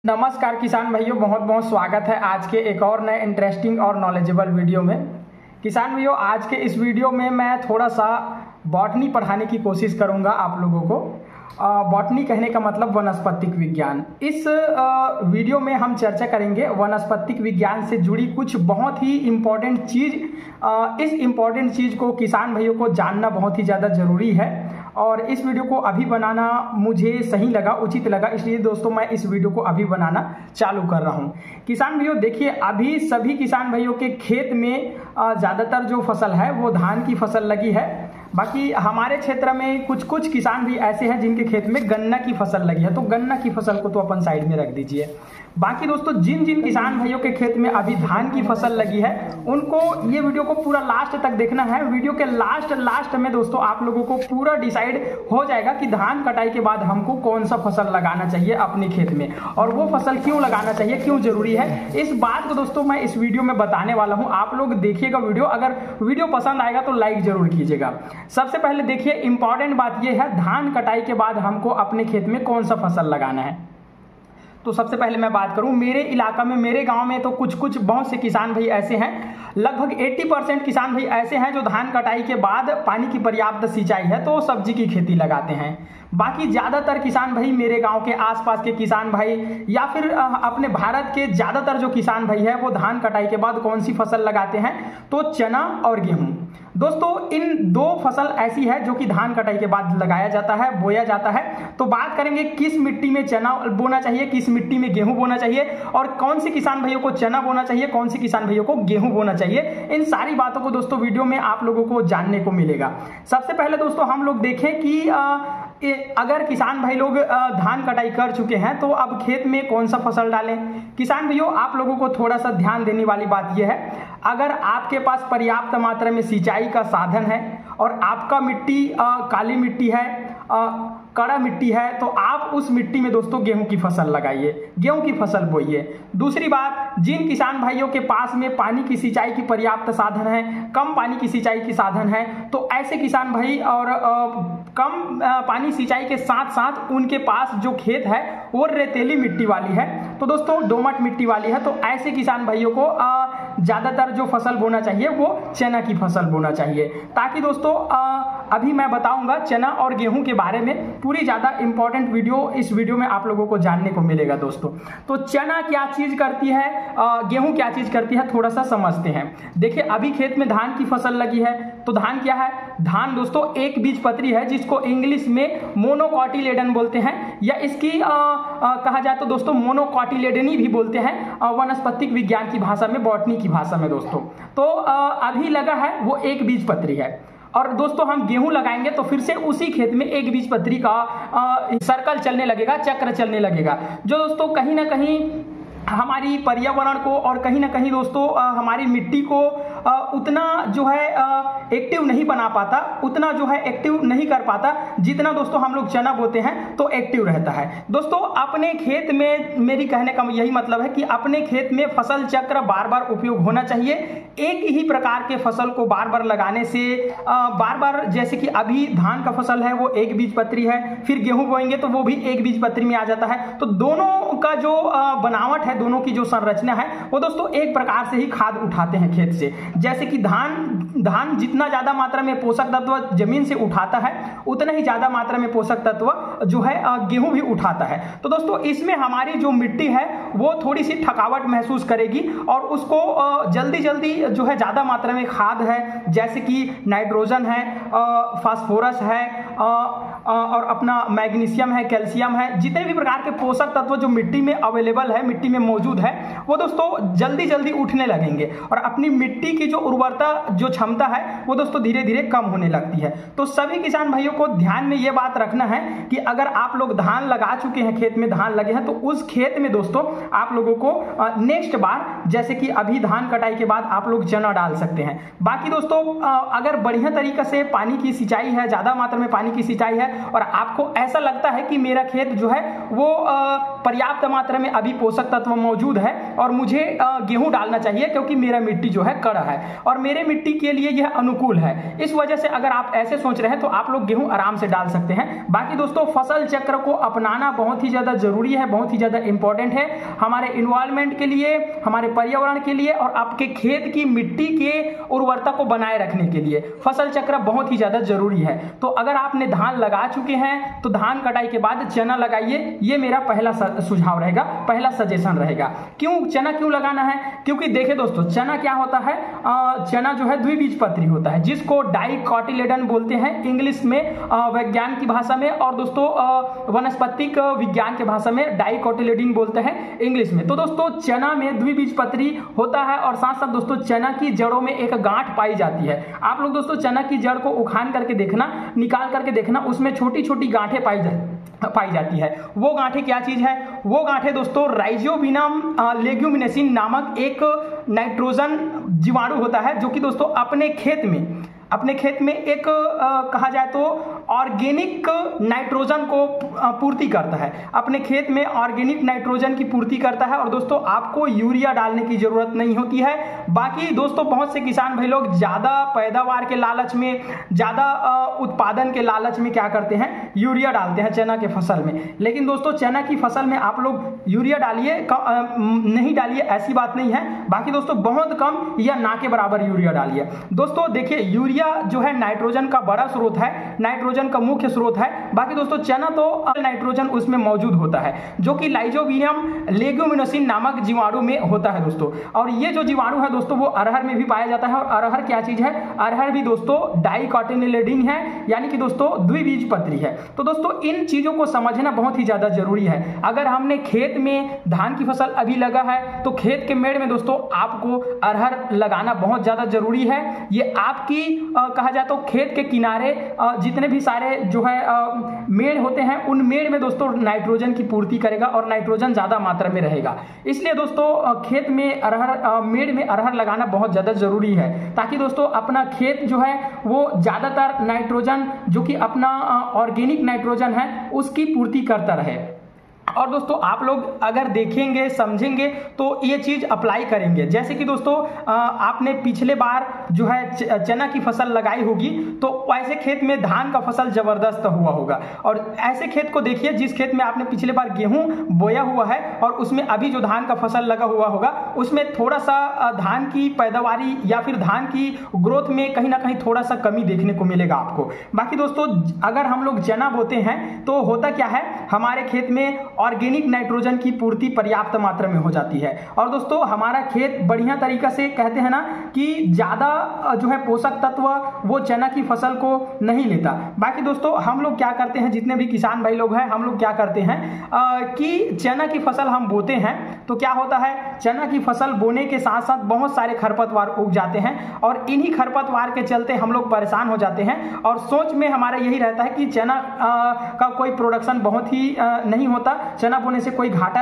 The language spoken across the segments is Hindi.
नमस्कार किसान भाइयों, बहुत बहुत स्वागत है आज के एक और नए इंटरेस्टिंग और नॉलेजेबल वीडियो में। किसान भाइयों, आज के इस वीडियो में मैं थोड़ा सा बॉटनी पढ़ाने की कोशिश करूंगा आप लोगों को। बॉटनी कहने का मतलब वनस्पतिक विज्ञान। इस वीडियो में हम चर्चा करेंगे वनस्पतिक विज्ञान से जुड़ी कुछ बहुत ही इम्पोर्टेंट चीज़। इस इम्पोर्टेंट चीज़ को किसान भाइयों को जानना बहुत ही ज़्यादा ज़रूरी है और इस वीडियो को अभी बनाना मुझे सही लगा, उचित लगा, इसलिए दोस्तों मैं इस वीडियो को अभी बनाना चालू कर रहा हूं। किसान भाइयों देखिए, अभी सभी किसान भाइयों के खेत में ज़्यादातर जो फसल है वो धान की फसल लगी है। बाकी हमारे क्षेत्र में कुछ कुछ किसान भी ऐसे हैं जिनके खेत में गन्ना की फसल लगी है, तो गन्ना की फसल को तो अपन साइड में रख दीजिए। बाकी दोस्तों जिन जिन किसान भाइयों के खेत में अभी धान की फसल लगी है उनको ये वीडियो को पूरा लास्ट तक देखना है। वीडियो के लास्ट में दोस्तों आप लोगों को पूरा डिसाइड हो जाएगा कि धान कटाई के बाद हमको कौन सा फसल लगाना चाहिए अपने खेत में और वो फसल क्यों लगाना चाहिए, क्यों जरूरी है, इस बात को दोस्तों मैं इस वीडियो में बताने वाला हूं। आप लोग देखिएगा वीडियो, अगर वीडियो पसंद आएगा तो लाइक जरूर कीजिएगा। सबसे पहले देखिए, इंपॉर्टेंट बात यह है धान कटाई के बाद हमको अपने खेत में कौन सा फसल लगाना है। तो सबसे पहले मैं बात करूं मेरे इलाका में, मेरे गांव में तो कुछ बहुत से किसान भाई ऐसे हैं, लगभग 80% किसान भाई ऐसे हैं जो धान कटाई के बाद पानी की पर्याप्त सिंचाई है तो सब्जी की खेती लगाते हैं। बाकी ज़्यादातर किसान भाई मेरे गांव के आसपास के किसान भाई या फिर अपने भारत के ज़्यादातर जो किसान भाई है वो धान कटाई के बाद कौन सी फसल लगाते हैं, तो चना और गेहूं। दोस्तों इन दो फसल ऐसी है जो कि धान कटाई के बाद लगाया जाता है, बोया जाता है। तो बात करेंगे किस मिट्टी में चना बोना चाहिए, किस मिट्टी में गेहूं बोना चाहिए और कौन से किसान भाइयों को चना बोना चाहिए, कौन से किसान भाइयों को गेहूं बोना चाहिए। इन सारी बातों को दोस्तों वीडियो में आप लोगों को जानने को मिलेगा। सबसे पहले दोस्तों हम लोग देखें कि अगर किसान भाई लोग धान कटाई कर चुके हैं तो अब खेत में कौन सा फसल डालें। किसान भाइयों आप लोगों को थोड़ा सा ध्यान देने वाली बात यह है, अगर आपके पास पर्याप्त मात्रा में सिंचाई का साधन है और आपका मिट्टी काली मिट्टी है, कड़ा मिट्टी है, तो आप उस मिट्टी में दोस्तों गेहूं की फसल लगाइए, गेहूं की फसल बोइए। दूसरी बात, जिन किसान भाइयों के पास में पानी की सिंचाई की पर्याप्त साधन है, कम पानी की सिंचाई की साधन है, तो ऐसे किसान भाई और कम पानी सिंचाई के साथ साथ उनके पास जो खेत है वो रेतीली मिट्टी वाली है, तो दोस्तों दोमट मिट्टी वाली है, तो ऐसे किसान भाइयों को ज़्यादातर जो फसल बोना चाहिए वो चना की फसल बोना चाहिए। ताकि दोस्तों अभी मैं बताऊंगा चना और गेहूं के बारे में, पूरी ज़्यादा इंपॉर्टेंट वीडियो इस वीडियो में आप लोगों को जानने को मिलेगा दोस्तों। तो चना क्या चीज़ करती है, गेहूं क्या चीज़ करती है, थोड़ा सा समझते हैं। देखिए अभी खेत में धान की फसल लगी है, तो धान क्या है, धान दोस्तों एक बीजपत्री है जिसको इंग्लिश में मोनोकॉटिलेडन बोलते हैं, या इसकी कहा जाए तो दोस्तों मोनोकॉटिलेडनी भी बोलते हैं वनस्पतिक विज्ञान की भाषा में, बॉटनी की भाषा में दोस्तों। तो अभी लगा है वो एक बीजपत्री है और दोस्तों हम गेहूं लगाएंगे तो फिर से उसी खेत में एक बीजपत्री का सर्कल चलने लगेगा, चक्र चलने लगेगा, जो दोस्तों कहीं ना कहीं हमारी पर्यावरण को और कहीं ना कहीं दोस्तों हमारी मिट्टी को उतना जो है एक्टिव नहीं बना पाता, उतना जो है एक्टिव नहीं कर पाता जितना दोस्तों हम लोग चना बोते हैं तो एक्टिव रहता है। दोस्तों अपने खेत में, मेरी कहने का यही मतलब है कि अपने खेत में फसल चक्र बार बार उपयोग होना चाहिए। एक ही प्रकार के फसल को बार बार लगाने से बार बार, जैसे कि अभी धान का फसल है वो एक बीजपत्री है, फिर गेहूं बोएंगे तो वो भी एक बीजपत्री में आ जाता है, तो दोनों का जो बनावट है, दोनों की जो संरचना है वो दोस्तों एक प्रकार से ही खाद उठाते हैं खेत से। जैसे कि धान जितना ज्यादा मात्रा में पोषक तत्व जमीन से उठाता है उतना ही ज्यादा मात्रा में पोषक तत्व जो है गेहूं भी उठाता है। तो दोस्तों इसमें हमारी जो मिट्टी है वो थोड़ी सी थकावट महसूस करेगी और उसको जल्दी जल्दी जो है ज्यादा मात्रा में खाद है, जैसे कि नाइट्रोजन है, फास्फोरस है और अपना मैग्नीशियम है, कैल्शियम है, जितने भी प्रकार के पोषक तत्व जो मिट्टी में अवेलेबल है, मिट्टी में मौजूद है, वो दोस्तों जल्दी जल्दी उठने लगेंगे और अपनी मिट्टी की जो उर्वरता, जो क्षमता है वो दोस्तों धीरे धीरे कम होने लगती है। तो सभी किसान भाइयों को ध्यान में ये बात रखना है कि अगर आप लोग धान लगा चुके हैं, खेत में धान लगे हैं, तो उस खेत में दोस्तों आप लोगों को नेक्स्ट बार, जैसे कि अभी धान कटाई के बाद आप लोग चना डाल सकते हैं। बाकी दोस्तों अगर बढ़िया तरीके से पानी की सिंचाई है, ज्यादा मात्रा में पानी की सिंचाई है और आपको ऐसा लगता है कि मेरा खेत जो है वो पर्याप्त मात्रा में अभी पोषक तत्व मौजूद है और मुझे गेहूं डालना चाहिए क्योंकि मेरा मिट्टी जो है कड़ा है और मेरे मिट्टी के लिए लिए यह अनुकूल है। इस वजह से अगर आप ऐसे सोच रहे हैं तो आप लोग गेहूं आराम से डाल सकते हैं। बाकी दोस्तों फसल चक्र को अपनाना बहुत ही ज्यादा जरूरी है, बहुत ही ज्यादा इंपॉर्टेंट है हमारे इन्वायरमेंट के लिए, हमारे पर्यावरण के लिए और आपके खेत की मिट्टी के उर्वरता को बनाए रखने के लिए फसल चक्र बहुत ही ज्यादा जरूरी है। तो अगर आपने धान लगा चुके हैं तो धान कटाई के बाद चना लगाइए, ये मेरा पहला सुझाव रहेगा, पहला सजेशन रहेगा। क्यों चना क्यों लगाना है? क्योंकि देखिए दोस्तों, चना क्या होता है, चना जो है द्विबीजपत्री होता है, जिसको डाइकोटिलेडन बोलते हैं इंग्लिश में, विज्ञान की भाषा में, और दोस्तों वनस्पतिक विज्ञान की भाषा में डाइकोटिलेडन बोलते हैं इंग्लिश में। तो दोस्तों चना में द्विबीजपत्री होता है और साथ साथ दोस्तों चना की जड़ों में एक गांठ पाई जाती है। आप लोग दोस्तों चना की जड़ को उखाड़ करके देखना, निकाल करके देखना, उसमें छोटी छोटी गांठें पाई जाती है। वो गांठें क्या चीज है? वो गांठें दोस्तों राइजोबियम लेग्यूमिनेसिस नामक एक नाइट्रोजन जीवाणु होता है, जो कि दोस्तों अपने खेत में एक कहा जाए तो ऑर्गेनिक नाइट्रोजन को पूर्ति करता है, अपने खेत में ऑर्गेनिक नाइट्रोजन की पूर्ति करता है। और दोस्तों आपको यूरिया डालने की जरूरत नहीं होती है। बाकी दोस्तों बहुत से किसान भाई लोग ज्यादा पैदावार के लालच में, ज्यादा उत्पादन के लालच में क्या करते हैं, यूरिया डालते हैं चना के फसल में। लेकिन दोस्तों चना की फसल में आप लोग यूरिया डालिए, नहीं डालिए ऐसी बात नहीं है। बाकी दोस्तों बहुत कम या ना के बराबर यूरिया डालिए। दोस्तों देखिए यूरिया जो है नाइट्रोजन का बड़ा स्रोत है, नाइट्रोजन का मुख्य स्रोत है। बाकी दोस्तों चना तो नाइट्रोजन उसमें मौजूद होता है, जो कि लाइजोबियम लेग्यूमिनेसिस नामक जीवाणु में होता है दोस्तों। और ये जो जीवाणु है दोस्तों वो अरहर में भी पाया जाता है। और अरहर क्या चीज है? अरहर भी दोस्तों डाइकोटिलेडन है, यानी कि दोस्तों द्विबीजपत्री है। तो दोस्तों इन चीजों को समझना बहुत ही ज्यादा जरूरी है। अगर हमने खेत में धान की फसल अभी लगा है तो खेत के मेड़ में दोस्तों आपको अरहर लगाना बहुत ज्यादा जरूरी है। ये आपकी कहा जाए तो खेत के किनारे जितने भी सारे जो है मेड़ होते हैं, उन मेड़ में दोस्तों नाइट्रोजन की पूर्ति करेगा और नाइट्रोजन ज्यादा मात्रा में रहेगा। इसलिए दोस्तों खेत में अरहर, मेड़ में अरहर लगाना बहुत ज्यादा जरूरी है, ताकि दोस्तों अपना खेत जो है वो ज्यादातर नाइट्रोजन, जो कि अपना ऑर्गेनिक नाइट्रोजन है, उसकी पूर्ति करता रहे। और दोस्तों आप लोग अगर देखेंगे समझेंगे तो ये चीज अप्लाई करेंगे। जैसे कि दोस्तों आपने पिछले बार जो है चना की फसल लगाई होगी, तो ऐसे खेत में धान का फसल जबरदस्त हुआ होगा। और ऐसे खेत को देखिए जिस खेत में आपने पिछले बार गेहूं बोया हुआ है और उसमें अभी जो धान का फसल लगा हुआ होगा, उसमें थोड़ा सा धान की पैदावारी या फिर धान की ग्रोथ में कहीं ना कहीं थोड़ा सा कमी देखने को मिलेगा आपको। बाकी दोस्तों अगर हम लोग चना बोते हैं तो होता क्या है, हमारे खेत में ऑर्गेनिक नाइट्रोजन की पूर्ति पर्याप्त मात्रा में हो जाती है। और दोस्तों हमारा खेत बढ़िया तरीका से, कहते हैं ना कि ज्यादा जो है पोषक तत्व वो चना की फसल को नहीं लेता। बाकी दोस्तों हम लोग क्या करते हैं, जितने भी किसान भाई लोग हैं, हम लोग क्या करते हैं कि चना की फसल हम बोते हैं तो क्या होता है, चना की फसल बोने के साथ साथ बहुत सारे खरपतवार उग जाते हैं और इन्हीं खरपतवार के चलते हम लोग परेशान हो जाते हैं। और सोच में हमारा यही रहता है कि चना का कोई प्रोडक्शन बहुत ही नहीं होता, चना बोने से कोई घाटा,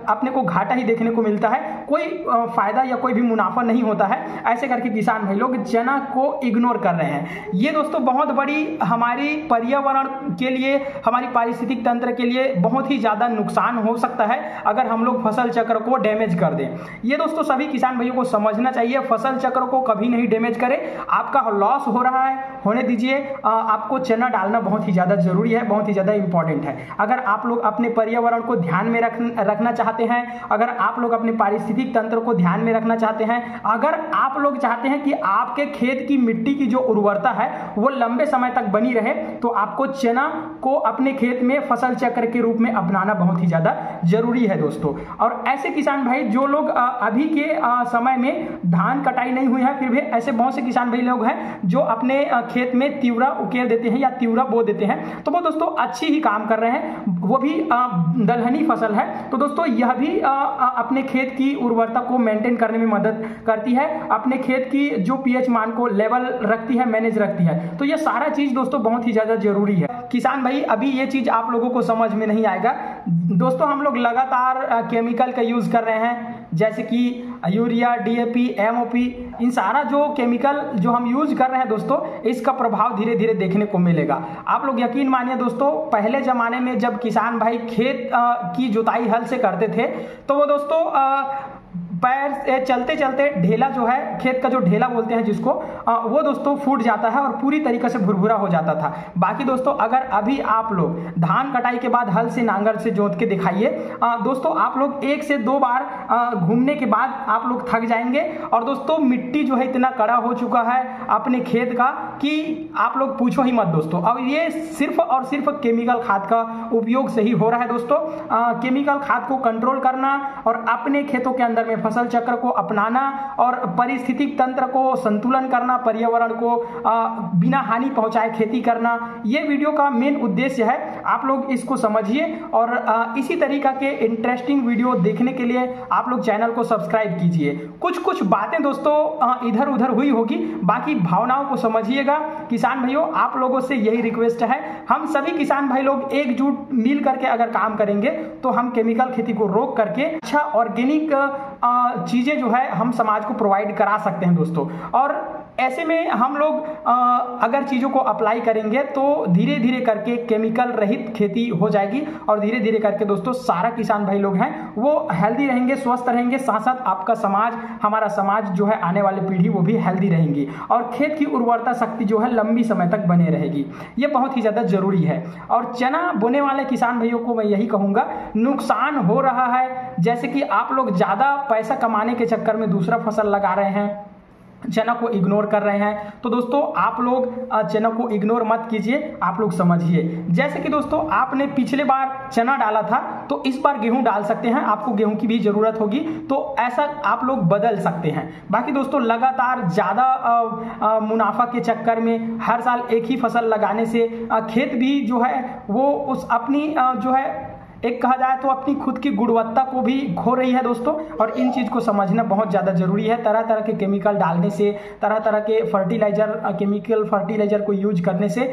अपने को घाटा ही देखने को मिलता है, कोई फायदा या कोई भी मुनाफा नहीं होता है। ऐसे करके किसान भाई लोग चना को इग्नोर कर रहे हैं। ये दोस्तों बहुत बड़ी हमारी पर्यावरण के लिए, हमारी पारिस्थितिक तंत्र के लिए बहुत ही ज्यादा नुकसान हो सकता है अगर हम लोग फसल चक्र को डैमेज कर दें। ये दोस्तों सभी किसान भाइयों को समझना चाहिए, फसल चक्र को कभी नहीं डैमेज करें। आपका लॉस हो रहा है, होने दीजिए। आपको चना डालना बहुत ही ज्यादा जरूरी है, बहुत ही ज्यादा इंपॉर्टेंट है। अगर आप लोग अपने पर्यावरण को ध्यान में रखना चाहते हैं, अगर आप लोग अपने पारिस्थितिक तंत्र को ध्यान में रखना चाहते हैं, अगर आप लोग चाहते हैं कि आपके खेत की मिट्टी की जो उर्वरता है वो लंबे समय तक बनी रहे, तो आपको चना को अपने खेत में फसल चक्र के रूप में अपनाना बहुत ही ज्यादा जरूरी है दोस्तों। और ऐसे किसान भाई जो लोग अभी के समय में धान कटाई नहीं हुई है, फिर भी ऐसे बहुत से किसान भाई लोग हैं जो अपने खेत में तिवरा उकेर देते हैं या तिवरा बो देते हैं, तो वो दोस्तों अच्छी ही काम कर रहे हैं, वो भी दलहनी फसल है। तो दोस्तों यह भी अपने खेत की उर्वरता को मेंटेन करने में मदद करती है, अपने खेत की जो पीएच मान को लेवल रखती है, मैनेज रखती है। तो यह सारा चीज दोस्तों बहुत ही ज्यादा जरूरी है। किसान भाई अभी ये चीज आप लोगों को समझ में नहीं आएगा दोस्तों, हम लोग लगातार केमिकल का यूज कर रहे हैं, जैसे कि यूरिया, डीएपी, एमओपी, इन सारा जो केमिकल जो हम यूज कर रहे हैं दोस्तों, इसका प्रभाव धीरे धीरे देखने को मिलेगा। आप लोग यकीन मानिए दोस्तों, पहले जमाने में जब किसान भाई खेत की जुताई हल से करते थे तो वो दोस्तों पैर से चलते चलते ढेला जो है, खेत का जो ढेला बोलते हैं जिसको, वो दोस्तों फूट जाता है और पूरी तरीके से भुरभुरा हो जाता था। बाकी दोस्तों अगर अभी आप लोग धान कटाई के बाद हल से नांगर से जोत के दिखाइए दोस्तों, आप लोग 1 से 2 बार घूमने के बाद आप लोग थक जाएंगे। और दोस्तों मिट्टी जो है इतना कड़ा हो चुका है अपने खेत का कि आप लोग पूछो ही मत दोस्तों। अब ये सिर्फ और सिर्फ केमिकल खाद का उपयोग से ही हो रहा है दोस्तों। केमिकल खाद को कंट्रोल करना और अपने खेतों के अंदर में फसल चक्र को अपनाना और पारिस्थितिक तंत्र को संतुलन करना, पर्यावरण को बिना हानि पहुंचाए खेती करना, ये वीडियो का मेन उद्देश्य है। आप लोग इसको समझिए और इसी तरीका के इंटरेस्टिंग वीडियो देखने के लिए आप लोग चैनल को सब्सक्राइब कीजिए। कुछ बातें दोस्तों इधर उधर हुई होगी, बाकी भावनाओं को समझिएगा। किसान भाइयों आप लोगों से यही रिक्वेस्ट है, हम सभी किसान भाई लोग एकजुट मिल करके अगर काम करेंगे तो हम केमिकल खेती को रोक करके अच्छा ऑर्गेनिक चीजें जो है हम समाज को प्रोवाइड करा सकते हैं दोस्तों। और ऐसे में हम लोग अगर चीजों को अप्लाई करेंगे तो धीरे धीरे करके केमिकल रहित खेती हो जाएगी और धीरे धीरे करके दोस्तों सारा किसान भाई लोग हैं वो हेल्दी रहेंगे, स्वस्थ रहेंगे। साथ साथ आपका समाज, हमारा समाज जो है आने वाली पीढ़ी वो भी हेल्दी रहेंगी और खेत की उर्वरता शक्ति जो है लंबी समय तक बने रहेगी। ये बहुत ही ज्यादा जरूरी है। और चना बोने वाले किसान भाइयों को मैं यही कहूंगा, नुकसान हो रहा है जैसे कि आप लोग ज्यादा पैसा कमाने के चक्कर में दूसरा फसल लगा रहे हैं, चना को इग्नोर कर रहे हैं। तो दोस्तों आप लोग चना को इग्नोर मत कीजिए, आप लोग समझिए। जैसे कि दोस्तों आपने पिछले बार चना डाला था तो इस बार गेहूं डाल सकते हैं, आपको गेहूं की भी जरूरत होगी तो ऐसा आप लोग बदल सकते हैं। बाकी दोस्तों लगातार ज्यादा मुनाफा के चक्कर में हर साल एक ही फसल लगाने से खेत भी जो है वो उस अपनी जो है एक कहा जाए तो अपनी खुद की गुणवत्ता को भी खो रही है दोस्तों। और इन चीज को समझना बहुत ज्यादा जरूरी है। तरह तरह के केमिकल डालने से, तरह तरह के फर्टिलाइजर, केमिकल फर्टिलाइजर को यूज करने से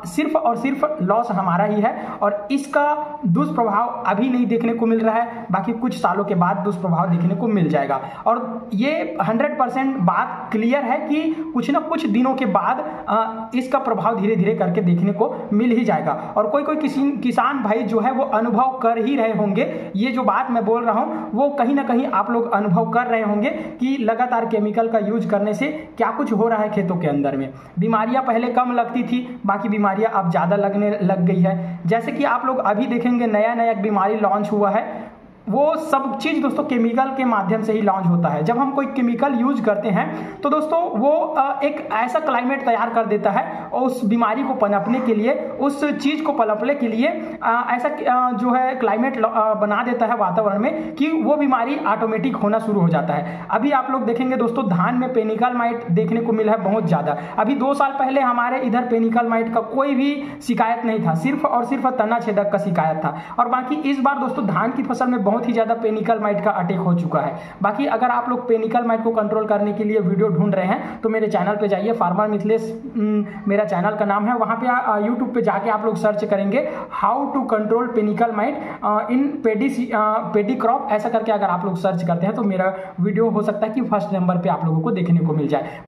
सिर्फ और सिर्फ लॉस हमारा ही है और इसका दुष्प्रभाव अभी नहीं देखने को मिल रहा है, बाकी कुछ सालों के बाद दुष्प्रभाव देखने को मिल जाएगा। और ये 100% बात क्लियर है कि कुछ ना कुछ दिनों के बाद इसका प्रभाव धीरे धीरे करके देखने को मिल ही जाएगा। और कोई किसान भाई जो है वो अनुभव कर ही रहे होंगे, ये जो बात मैं बोल रहा हूं वो कहीं ना कहीं आप लोग अनुभव कर रहे होंगे कि लगातार केमिकल का यूज करने से क्या कुछ हो रहा है खेतों के अंदर में। बीमारियां पहले कम लगती थी, बाकी बीमारियां अब ज्यादा लगने लग गई है। जैसे कि आप लोग अभी देखेंगे नया नया बीमारी लॉन्च हुआ है, वो सब चीज दोस्तों केमिकल के माध्यम से ही लॉन्च होता है। जब हम कोई केमिकल यूज करते हैं तो दोस्तों वो एक ऐसा क्लाइमेट तैयार कर देता है और उस बीमारी को पनपने के लिए, उस चीज को पनपने के लिए ऐसा जो है क्लाइमेट बना देता है वातावरण में कि वो बीमारी ऑटोमेटिक होना शुरू हो जाता है। अभी आप लोग देखेंगे दोस्तों धान में पेनिकल माइट देखने को मिला है बहुत ज्यादा। अभी 2 साल पहले हमारे इधर पेनिकल माइट का कोई भी शिकायत नहीं था, सिर्फ और सिर्फ तना छेदक का शिकायत था। और बाकी इस बार दोस्तों धान की फसल में बहुत ही ज्यादा पेनिकल माइट का अटैक हो चुका है। बाकी अगर आप लोग पेनिकल माइट को कंट्रोल करने के लिए वीडियो ढूंढ रहे हैं तो मेरे चैनल पे जाइए, फार्मर मिथिलेश मेरा चैनल का नाम है। वहां पे यूट्यूब पे जाके आप लोग सर्च करेंगे how to control panicle mite in paddy crop, ऐसा करके अगर आप लोग सर्च करते हैं तो मेरा वीडियो हो सकता है कि फर्स्ट नंबर पे आप लोगों को देखने को मिल जाए।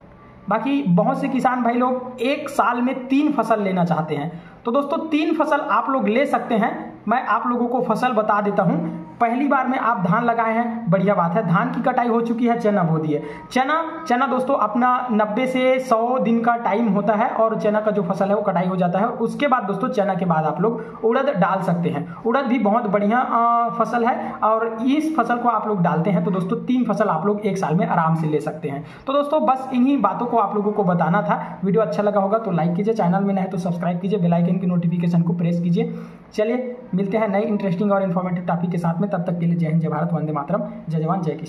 बाकी बहुत से किसान भाई लोग एक साल में 3 फसल लेना चाहते हैं, तो दोस्तों 3 फसल आप लोग ले सकते हैं। मैं आप लोगों को फसल बता देता हूं। पहली बार में आप धान लगाए हैं, बढ़िया बात है, धान की कटाई हो चुकी है, चना बो दिए। चना दोस्तों अपना 90 से 100 दिन का टाइम होता है और चना का जो फसल है वो कटाई हो जाता है। उसके बाद दोस्तों चना के बाद आप लोग उड़द डाल सकते हैं। उड़द भी बहुत बढ़िया फसल है और इस फसल को आप लोग डालते हैं तो दोस्तों 3 फसल आप लोग एक साल में आराम से ले सकते हैं। तो दोस्तों बस इन्हीं बातों को आप लोगों को बताना था। वीडियो अच्छा लगा होगा तो लाइक कीजिए, चैनल में नए तो सब्सक्राइब कीजिए, बेल आइकन की नोटिफिकेशन को प्रेस कीजिए। चलिए मिलते हैं नई इंटरेस्टिंग और इन्फॉर्मेटिव टॉपिक के साथ में, तब तक के लिए जय हिंद, जय भारत, वंदे मातरम, जय जवान, जय किसान।